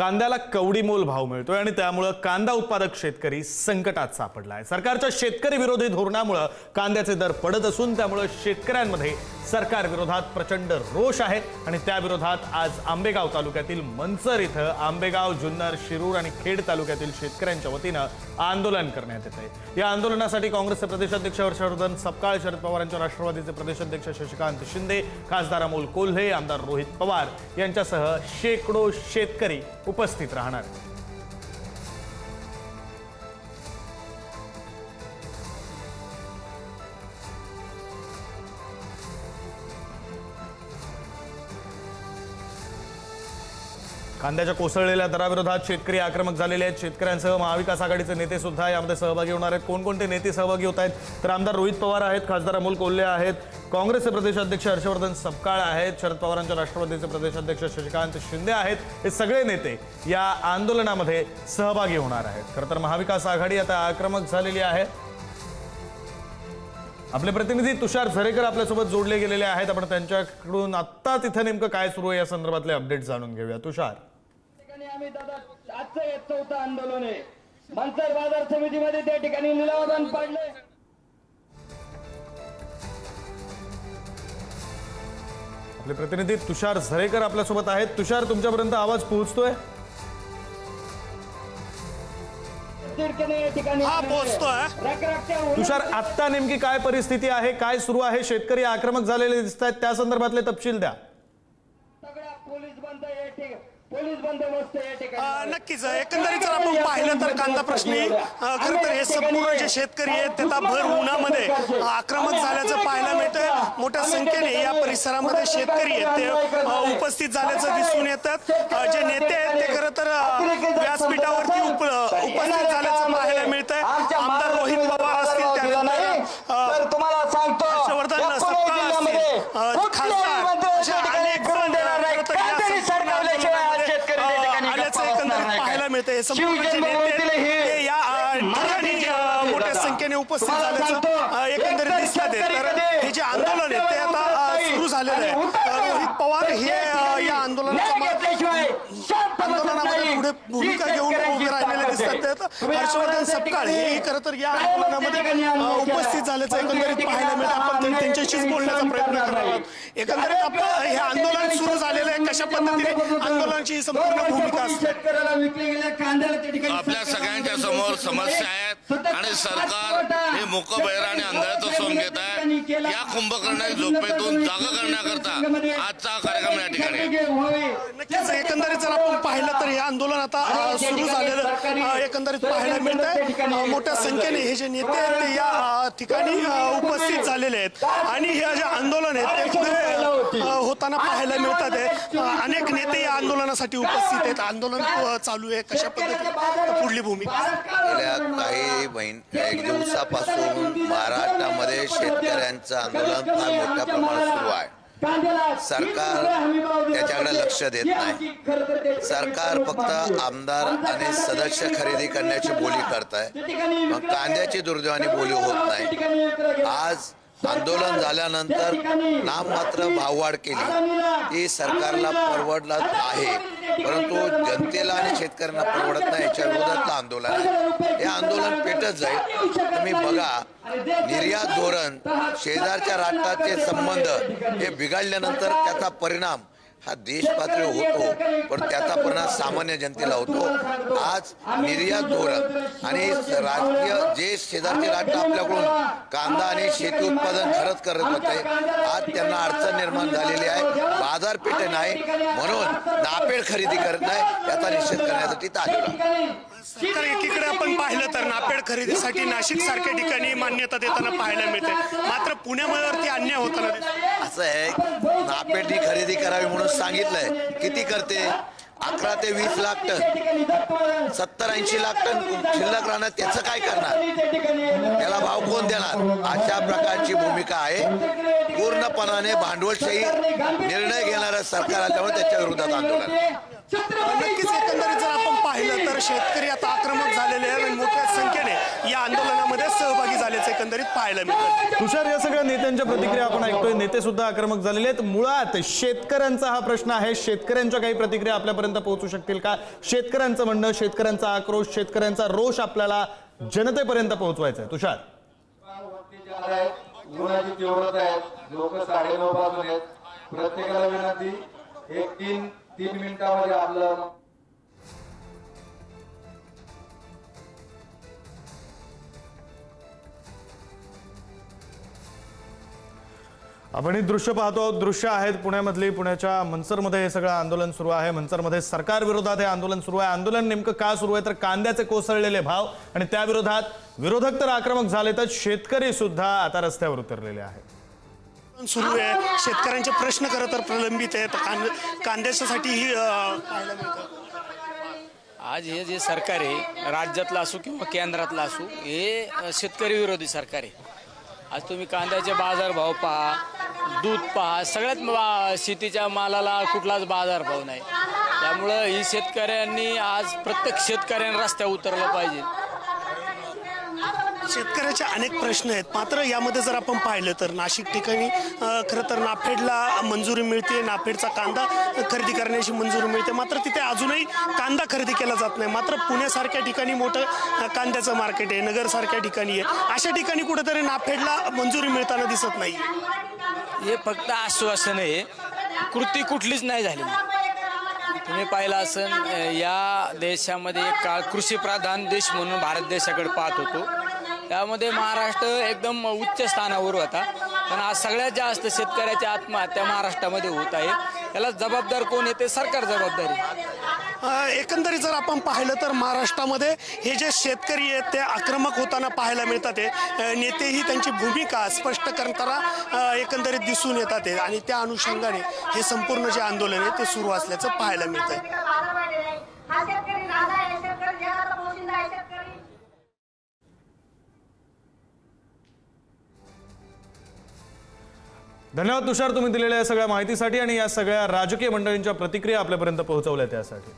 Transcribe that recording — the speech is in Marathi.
कांद्याला कवडीमोल भाव मिळतोय आणि त्यामुळे कांदा उत्पादक शेतकरी संकटात सापडलाय। सरकारच्या शेतकरी विरोधी धोरणामुळे कांद्याचे दर पडत असून त्यामुळे शेतकऱ्यांमध्ये सरकार विरोधात प्रचंड रोष आहे आणि त्या विरोधात आज आंबेगाव तालुक्यातील मंचर इथं आंबेगाव, जुन्नर, शिरूर आणि खेड तालुक्यातील शेतकऱ्यांच्या वतीने आंदोलन करण्यात येत आहे। या आंदोलनासाठी काँग्रेसचे प्रदेशाध्यक्ष हर्षवर्धन सपकाळ, शरद पवारांच्या राष्ट्रवादीचे प्रदेशाध्यक्ष शशिकांत शिंदे, खासदार अमोल कोल्हे, आमदार रोहित पवार यांच्यासह शेकडो शेतकरी उपस्थित राहणार आहेत। कांद्याच्या कोसळलेल्या दराविरोधात शेतकरी आक्रमक झालेले आहेत। शेतकऱ्यांसह महाविकास आघाडीचे नेते सुद्धा यामध्ये सहभागी होणार आहेत। कोणकोणते नेते सहभागी होत आहेत तर आमदार रोहित पवार आहेत, खासदार अमोल कोल्हे आहेत, काँग्रेसचे प्रदेशाध्यक्ष हर्षवर्धन सपकाळ आहेत, शरद पवारांच्या राष्ट्रवादीचे प्रदेशाध्यक्ष शशिकांत शिंदे आहेत। हे सगळे नेते या आंदोलनामध्ये सहभागी होणार आहेत। खरं तर महाविकास आघाडी आता आक्रमक झालेली आहे। आपले प्रतिनिधी तुषार झरेकर आपल्यासोबत जोडले गेलेले आहेत। आपण त्यांच्याकडून आत्ता तिथे नेमकं काय सुरू आहे या संदर्भातले अपडेट जाणून घेऊया। तुषार, आजचं एक चौथं आंदोलन आहे। मंचर बाजार समितीमध्ये त्या ठिकाणी निलावदान पाडले। आपले प्रतिनिधी तुषार झरेकर आपल्यासोबत आहेत। तुषार, तुमच्यापर्यंत आवाज पोहोचतोय? हा, पोहोचतोय। तुषार, आत्ता नेमकी काय परिस्थिती आहे, काय सुरू आहे? शेतकरी आक्रमक झालेले दिसत आहेत, त्या संदर्भातले तपशील द्या। सगळा पोलीस बंदोबस्त या ठिकाणी नक्कीच एकंदरीत जर आपण पाहिलं तर कांदा प्रश्नी खरं तर हे संपूर्ण जे शेतकरी आहेत ते भर उन्हामध्ये आक्रमक झाल्याचं पाहायला मिळतंय। मोठ्या संख्येने या परिसरामध्ये शेतकरी आहेत ते उपस्थित झाल्याचं दिसून येतात। जे नेते आहेत ते खरं तर व्यासपीठावरती उपस्थित झाल्याचं पाहायला मिळतंय। आमदार रोहित पवार असतील, त्यानंतर तुम्हाला सांगतो हर्षवर्धन सपकाळ असतील, खासदार अशा अनेक पाहायला मिळते। संपूर्ण जे नेते ते या ठिकाणी मोठ्या संख्येने उपस्थित झाल्याचं एकंदरीत दिसतात। तर हे जे आंदोलन आहे ते आता सुरू झालेलं आहे। रोहित पवार हे या आंदोलनामध्ये पुढे भूमिका घेऊन उभे राहिलेले दिसतात। हर्षवर्धन सपकाळ हे खरं तर या आंदोलनामध्ये उपस्थित झाल्याचं एकंदरीत पाहायला मिळतं। आपण त्यांच्याशीच बोलण्याचा प्रयत्न करणार आहोत। एकंदरीत आपण हे आंदोलन सुरू झालेलं आहे, कशा पद्धतीने आंदोलनाची संपूर्ण भूमिका असते? आपल्या सगळ्यांच्या समोर समस्या आहेत आणि सरकार हे मूकबधिर आणि आंधळ्याचं सोंग घेत आहे। या कुंभकर्णाची झोपेतून जागा करण्याकरता आजचा कार्यक्रम या ठिकाणी आहे। नक्कीच एकंदरीत जर आपण पाहिलं तर हे आंदोलन आता सुरू झालेलं एकंदरीत पाहायला मिळतंय। मोठ्या संख्येने हे जे नेते आहेत ते या ठिकाणी उपस्थित झालेले आहेत आणि हे जे आंदोलन आहे ते पुढे होताना पाहायला मिळतात। अनेक नेते या आंदोलनासाठी उपस्थित आहेत। आंदोलन चालू आहे, कशा पद्धतीने पुढली भूमिका? गेल्या एक दिवसापासून महाराष्ट्रामध्ये शेतकऱ्यांचं आंदोलन फार मोठ्या प्रमाणात सुरू आहे। सरकार त्याच्याकडे लक्ष देत नाही। सरकार फक्त आमदार आणि सदस्य खरेदी करण्याची बोली करत आहे, मग कांद्याची दुर्दैवाने बोली होत नाही। आज आंदोलन झाल्यानंतर नाममात्र भाववाढ केली ती सरकारला परवडत आहे, परंतु जनतेला आणि शेतकऱ्यांना परवडत नाही। याच्या विरोधातलं आंदोलन आहे। हे आंदोलन पेटत जाईल। तुम्ही बघा, निर्यात धोरण, शेजारच्या राष्ट्राचे संबंध हे बिघडल्यानंतर त्याचा परिणाम हा देश पातळीवर होतो, पण त्याचा परिणाम सामान्य जनतेला होतो। आज निर्यात धोरण आणि राजकीय जे शेजारचे राष्ट्र आपल्याकडून कांदा आणि शेती उत्पादन खरंच करत होते, आज त्यांना अडचण निर्माण झालेली आहे। बाजारपेठ नाही म्हणून नापेड खरेदी करत नाही, याचा निषेध करण्यासाठी आलेला। सरकार एकीकडे आपण पाहिलं तर नापेड खरेदीसाठी नाशिक सारख्या ठिकाणी मान्यता देताना पाहायला मिळते, मात्र पुण्यावरती अन्याय होताना असं आहे। नापेडनी खरेदी करावी म्हणून सांगितलंय, किती करते? 11 ते 20 लाख टन, 70-80 लाख टन शिल्लक राहणार, त्याचं काय करणार? त्याला भाव कोण देणार? अशा प्रकारची भूमिका आहे। पूर्णपणाने भांडवलशाही निर्णय घेणारं सरकार आल्यामुळे त्याच्या विरोधात आंदोलन। नक्कीच एकंदरीत जर आपण पाहिलं तर शेतकरी आता आक्रमक झालेले आहेत आणि मोठ्या संख्येने या आंदोलनामध्ये सहभागी झाल्याचं एकंदरीत पाहायला पाहायला मिळतं. तुषार, या सगळ्या नेत्यांच्या प्रतिक्रिया आपण ऐकतोय, नेते सुद्धा आक्रमक झालेले आहेत. मुळात शेतकऱ्यांचा हा प्रश्न आहे. शेतकऱ्यांच्या काही प्रतिक्रिया आपल्यापर्यंत पोहोचू शकतील का? शेतकऱ्यांचं म्हणणं, शेतकऱ्यांचा आक्रोश, शेतकऱ्यांचा रोष आपल्याला जनतेपर्यंत पोहोचवायचा आहे. तुषार, उन्हाची तीव्रता आहे, लोक 9:30 वाजून आहेत. प्रत्येकाला विनंती, एक तीन मिनिटामध्ये आपलं आपण ही दृश्य पाहतो आहोत. दृश्य आहेत पुण्यामधली. पुण्याच्या मनसरमध्ये हे सगळं आंदोलन सुरू आहे. मनसरमध्ये सरकार विरोधात हे आंदोलन सुरू आहे. आंदोलन नेमकं का सुरू आहे तर कांद्याचे कोसळलेले भाव आणि त्या विरोधात विरोधक तर आक्रमक झाले तर शेतकरी सुद्धा आता रस्त्यावर उतरलेले आहेत. सुरू आहे. शेतकऱ्यांचे प्रश्न खरं तर प्रलंबित आहेत. कांद्याच्यासाठीही पाहायला मिळतं. आज हे जे सरकार आहे, राज्यातलं असो किंवा केंद्रातलं असो, हे शेतकरी विरोधी सरकार आहे. आज तुम्ही कांद्याचे बाजारभाव पहा, दूध पहा, सगळ्यात शेतीच्या मालाला कुठलाच बाजारभाव नाही. त्यामुळं ही शेतकऱ्यांनी आज प्रत्येक शेतकऱ्यांनी रस्त्यावर उतरलं पाहिजे. शेतकऱ्याचे अनेक प्रश्न आहेत. मात्र यामध्ये जर आपण पाहिलं तर नाशिक ठिकाणी खरं तर नाफेडला मंजुरी मिळते, नाफेडचा कांदा खरेदी करण्याची मंजुरी मिळते. मात्र तिथे अजूनही कांदा खरेदी केला जात नाही. मात्र पुण्यासारख्या ठिकाणी मोठं कांद्याचं मार्केट आहे, नगरसारख्या ठिकाणी आहे. अशा ठिकाणी कुठेतरी नाफेडला मंजुरी मिळताना दिसत नाही. हे फक्त आश्वासन आहे, कृती कुठलीच नाही झाली. तुम्ही पाहिलं असन, या देशामध्ये एक काळ कृषीप्रधान देश म्हणून भारत देशाकडे पाहत होतो. त्यामध्ये महाराष्ट्र एकदम उच्च स्थानावर होता. पण आज सगळ्यात जास्त शेतकऱ्याच्या आत्महत्या महाराष्ट्रामध्ये होत आहे. त्याला जबाबदार कोण आहे? ते सरकार जबाबदारी. एकंदरीत जर आपण पाहिलं तर महाराष्ट्रामध्ये हे जे शेतकरी आहेत ते आक्रमक होताना पाहायला मिळतात. नेतेही त्यांची भूमिका स्पष्ट करताना एकंदरीत दिसून येतात आणि त्या अनुषंगाने हे संपूर्ण जे आंदोलन आहे ते सुरू असल्याचं पाहायला मिळतंय. धन्यवाद तुषार, तुम्ही दिलेल्या या सगळ्या माहितीसाठी आणि या सगळ्या राजकीय मंडळींच्या प्रतिक्रिया आपल्यापर्यंत पोहोचवल्या त्यासाठी.